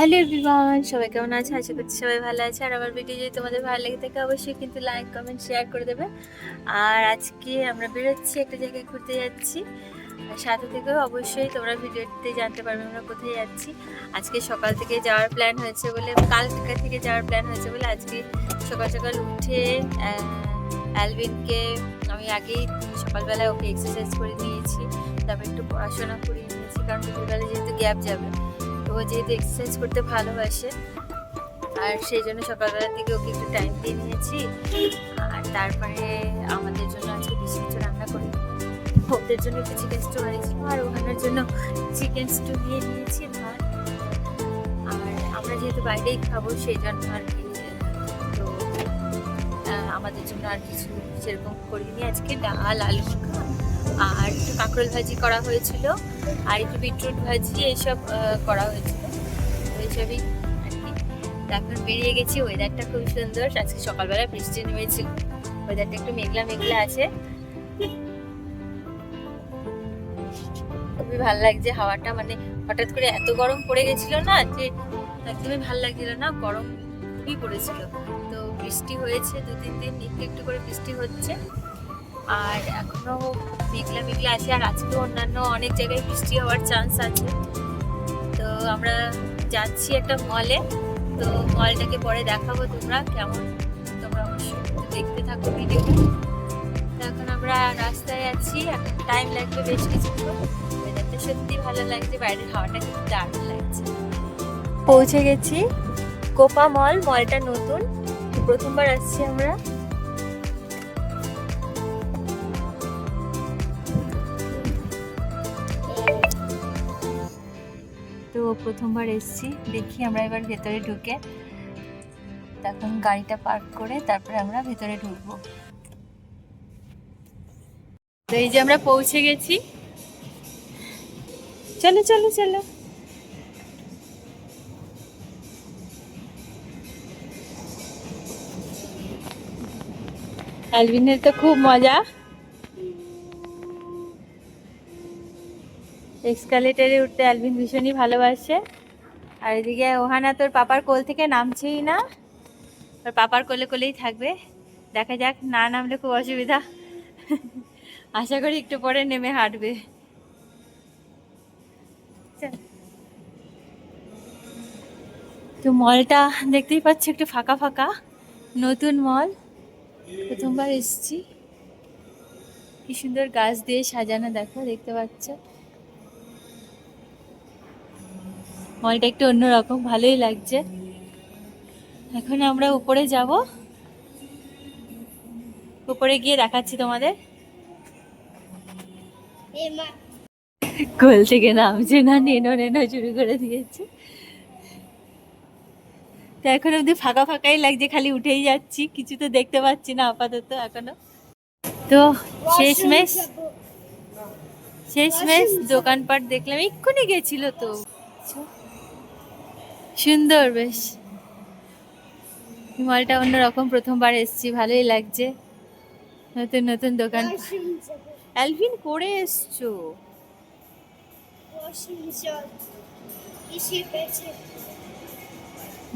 Hello everyone, সবাই কেমন আছে? আশা করছি সবাই ভালো আছে। আর আমার ভিডিও যদি তোমাদের ভালো লেগে থাকে অবশ্যই কিন্তু লাইক কমেন্ট শেয়ার করে দেবে। আর আজকে আমরা বেরোচ্ছি, একটা জায়গায় ঘুরতে যাচ্ছি। আর সাথে থেকেও অবশ্যই তোমরা ভিডিওতে জানতে পারবে আমরা কোথায় যাচ্ছি। আজকে সকাল থেকে যাওয়ার প্ল্যান হয়েছে বলে, কালকে থেকে যাওয়ার প্ল্যান হয়েছে বলে আজকে সকাল সকাল উঠে অ্যালভিনকে আমি আগেই সকালবেলায় ওকে এক্সারসাইজ করে নিয়েছি, তারপর একটু পড়াশোনা করিয়ে নিয়েছি, কারণ দুপুরবেলা যেহেতু গ্যাপ যাবে, তো ও যেহেতু এক্সারসাইজ করতে ভালোবাসে আর সেই জন্য সকালবেলার দিকে ওকে একটু টাইম দিয়ে নিয়েছি। আর তারপরে আমাদের জন্য আজকে বেশি কিছু রান্না করি, ওদের জন্য একটু চিকেন স্টু বানিয়েছিলাম আর ওখানের জন্য চিকেন স্টু নিয়ে নিয়েছি ভাত। আর আমরা যেহেতু বাইরেই খাবো সেই জন্য আর কি, তো আমাদের জন্য আর কিছু সেরকম করিনি। আজকে ডাল, আলু মাখা আর একটু কাঁকরোল ভাজি করা হয়েছিল আর একটু বিটরুট ভাজি এইসব করা হয়েছিল, এইসবই আর কি। এখন বেরিয়ে গেছি, ওয়েদারটা খুব সুন্দর। আজকে সকালবেলা বৃষ্টি নেমেছিল, ওয়েদারটা একটু মেঘলা মেঘলা আছে, খুবই ভালো লাগছে হাওয়াটা। মানে হঠাৎ করে এত গরম পড়ে গেছিল না, যে একদমই ভালো লাগছিল না, গরম খুবই পড়েছিল। তো বৃষ্টি হয়েছে 2-3 দিন, একটু একটু করে বৃষ্টি হচ্ছে আর এখনো মেঘলা মেঘলা আছে। আর আজকে অন্যান্য অনেক জায়গায় বৃষ্টি হওয়ার চান্স আছে। তো আমরা যাচ্ছি একটা মলে, তো মলটাকে পরে দেখাবো তোমরা কেমন, তোমরা অবশ্যই দেখতে থাকো ভিডিওটা। তো এখন আমরা রাস্তায় আছি, এখন টাইম লাগবে বেশ কিছুক্ষণ। ওয়েদারটা সত্যি ভালো লাগছে, বাইরের হাওয়াটা কিন্তু দারুণ লাগছে। পৌঁছে গেছি কোপা মল, মলটা নতুন, প্রথমবার আসছি আমরা। তো প্রথমবার এসেছি, দেখি আমরা এবার ভেতরে ঢুকে তখন গাড়িটা পার্ক করে তারপরে আমরা ভেতরে ঢুকবো। তো এই যে আমরা পৌঁছে গেছি, চলো চলো চলো। অ্যালভিনের তো খুব মজা, এক্সকালেটারে উঠতে অ্যালভিন ভীষণই ভালোবাসে। আর এদিকে ওহানা তোর পাপার কোল থেকে নামছেই না, তোর পাপার কোলে কোলেই থাকবে। দেখা যাক, না নামলে খুব অসুবিধা, আশা করি একটু পরে নেমে হাঁটবে। তো মলটা দেখতেই পাচ্ছ একটু ফাঁকা ফাঁকা, নতুন মল, প্রথমবার এসেছি। কি সুন্দর গাছ দিয়ে সাজানো, দেখো দেখতে পাচ্ছ। মলটা একটু অন্যরকম, ভালোই লাগছে। এখন আমরা উপরে যাব, উপরে গিয়ে দেখাচ্ছি তোমাদের। কোল থেকে নামছে না, নেনো নেনো শুরু করে দিয়েছে। তো এখন অব্দি ফাঁকা ফাঁকাই লাগছে, খালি উঠেই যাচ্ছি, কিছু তো দেখতে পাচ্ছি না আপাতত এখনো। তো শেষমেশ শেষমেশ দোকানপাট দেখলাম, এক্ষুনি গেছিল তো। সুন্দর বেশ, মলটা অন্যরকম, প্রথমবার এসছি, ভালোই লাগছে। নতুন নতুন দোকান। অ্যালভিন করে এসছো?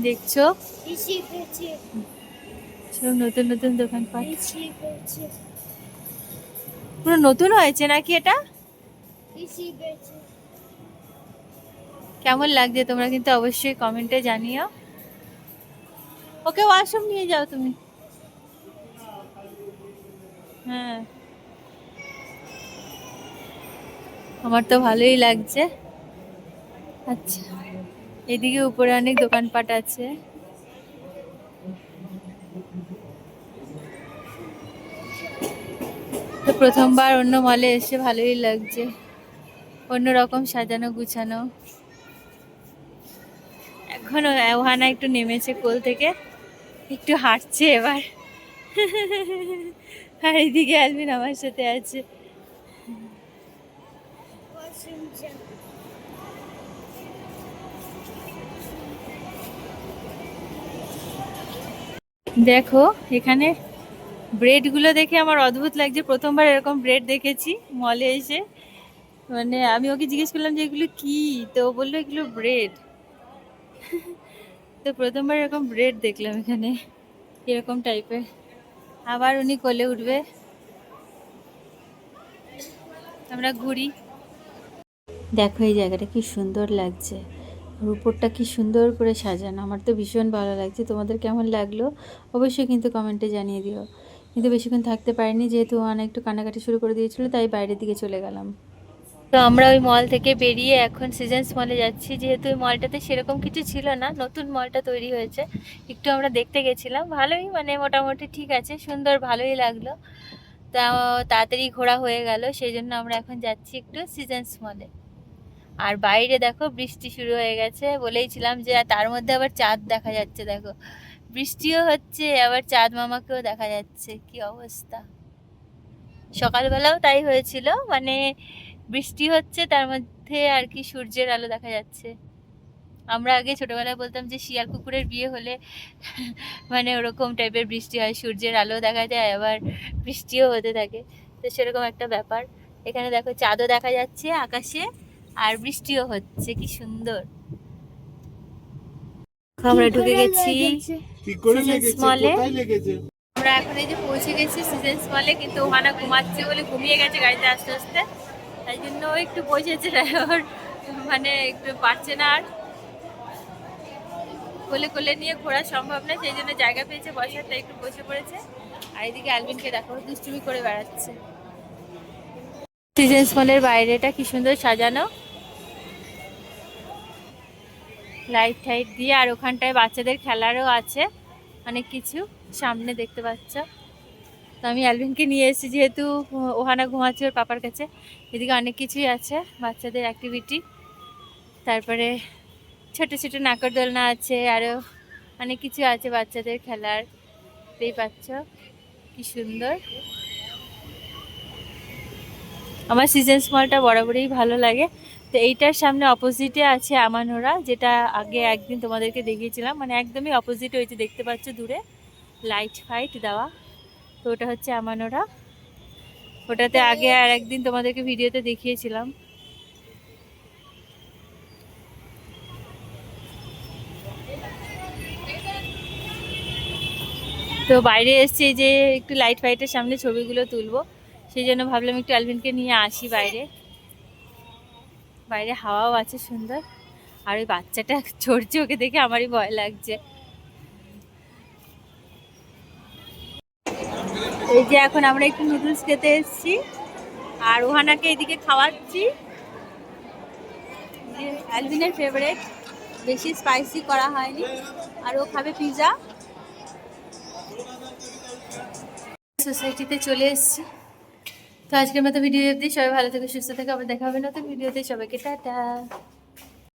দেখছো সব নতুন নতুন দোকানপাট, পুরো নতুন হয়েছে নাকি এটা? কেমন লাগছে তোমরা কিন্তু অবশ্যই কমেন্টে জানিও। ওকে ওয়াশরুম নিয়ে যাও তুমি। হ্যাঁ, আমার তো ভালোই লাগছে। আচ্ছা, এদিকে উপরে অনেক দোকানপাট আছে। তো প্রথমবার অন্য মলে এসে ভালোই লাগছে, অন্যরকম সাজানো গুছানো। এখন ওহানা একটু নেমেছে কোল থেকে, একটু হাঁটছে এবার। আর এইদিকে অ্যালভিন আমার সাথে আছে। দেখো এখানে ব্রেডগুলো দেখে আমার অদ্ভুত লাগছে, প্রথমবার এরকম ব্রেড দেখেছি মলে এসে। মানে আমি ওকে জিজ্ঞেস করলাম যে এগুলো কি, তো ও বললো এগুলো ব্রেড। তো প্রথমবার এরকম ব্রেড দেখলাম এখানে, এরকম টাইপের। আবার উনি কোলে উঠবে, আমরা ঘুরি। দেখো এই জায়গাটা কি সুন্দর লাগছে, আর উপরটা কি সুন্দর করে সাজানো, আমার তো ভীষণ ভালো লাগছে। তোমাদের কেমন লাগলো অবশ্যই কিন্তু কমেন্টে জানিয়ে দিও। কিন্তু বেশিক্ষণ থাকতে পারিনি, যেহেতু অনেক একটু কান্নাকাটি শুরু করে দিয়েছিল, তাই বাইরের দিকে চলে গেলাম। তো আমরা ওই মল থেকে বেরিয়ে এখন সিজন্স মলে যাচ্ছি, যেহেতু ওই মলটাতে সেরকম কিছু ছিল না, নতুন মলটা তৈরি হয়েছে। একটু আমরা দেখতে গেছিলাম, ভালোই মানে মোটামুটি ঠিক আছে, সুন্দর, ভালোই লাগলো। তা তাড়াতাড়ি ঘোরা হয়ে গেল, সেই জন্য আমরা এখন যাচ্ছি একটু সিজন্স মলে। আর বাইরে দেখো বৃষ্টি শুরু হয়ে গেছে, বলেইছিলাম যে তার মধ্যে আবার চাঁদ দেখা যাচ্ছে। দেখো বৃষ্টিও হচ্ছে, আবার চাঁদ মামাকেও দেখা যাচ্ছে, কি অবস্থা। সকালবেলাও তাই হয়েছিল, মানে বৃষ্টি হচ্ছে তার মধ্যে আর কি সূর্যের আলো দেখা যাচ্ছে। আমরা আগে ছোটবেলায় বলতাম যে শিয়াল কুকুরের বিয়ে হলে মানে ওরকম টাইপের বৃষ্টি হয়, সূর্যের আলো দেখা যায় আবার বৃষ্টিও হতে থাকে। তো সেরকম একটা ব্যাপার। এখানে দেখো চাঁদও দেখা যাচ্ছে আকাশে, আর বৃষ্টিও হচ্ছে, কি সুন্দর। আমরা ঢুকে গেছি সিজন্স মলে। আমরা এখন এই যে পৌঁছে গেছি সিজন্স মলে, কিন্তু ওখানে ঘুমাচ্ছে বলে ঘুমিয়ে গেছে গাড়িতে আস্তে আস্তে, তাই জন্য ও একটু বসেছে, ড্রাইভার মানে একটু পারছে না, আর কোলে কোলে নিয়ে ঘোরা সম্ভব না, সেই জন্য জায়গা পেয়েছে বসার, তাই একটু বসে পড়েছে। আর এদিকে অ্যালভিনকে দেখো দুষ্টুমি করে বেড়াচ্ছে। সিজন্স মলের বাইরেটা কি সুন্দর সাজানো, লাইট টাইট দিয়ে, আর ওখানটায় বাচ্চাদের খেলারও আছে অনেক কিছু, সামনে দেখতে পাচ্ছ। তো আমি অ্যালভিনকে নিয়ে এসেছি, যেহেতু ওখানে ঘুমাচ্ছি ওর পাপার কাছে। এদিকে অনেক কিছুই আছে বাচ্চাদের অ্যাক্টিভিটি, তারপরে ছোট ছোট নাকরদোলনা আছে, আরও অনেক কিছু আছে বাচ্চাদের খেলার, দেখতেই পাচ্ছ কি সুন্দর। আমার সিজন্স মলটা বরাবরই ভালো লাগে। তো এইটার সামনে অপোজিটে আছে আমানোরা, যেটা আগে একদিন তোমাদেরকে দেখিয়েছিলাম, মানে একদমই অপোজিট হয়েছে, দেখতে পাচ্ছ দূরে লাইট ফাইট দেওয়া। তো ওটা হচ্ছে আমানোরা, ওটাতে আগে আর একদিন তোমাদেরকে ভিডিওতে দেখিয়েছিলাম। তো বাইরে এসছে যে একটু লাইট ফাইটের সামনে ছবিগুলো তুলবো, সেই জন্য ভাবলাম একটু অ্যালভিনকে নিয়ে আসি বাইরে। বাইরে হাওয়াও আছে সুন্দর, আর ওই বাচ্চাটা চড়ছে, ওকে দেখে আমারই ভয় লাগছে। এই যে এখন আমরা একটু নুডলস খেতে এসেছি, আর ওহানাকে এদিকে খাওয়াচ্ছি, যে অ্যালভিনের ফেভারিট, বেশি স্পাইসি করা হয়নি, আর ও খাবে পিৎজা। সোসাইটিতে চলে এসেছি। তো আজকের মতো ভিডিও অবধি, সবাই ভালো থেকে সুস্থ থেকে, আবার দেখা হবে নতুন ভিডিওতে। সবাইকে টাটা।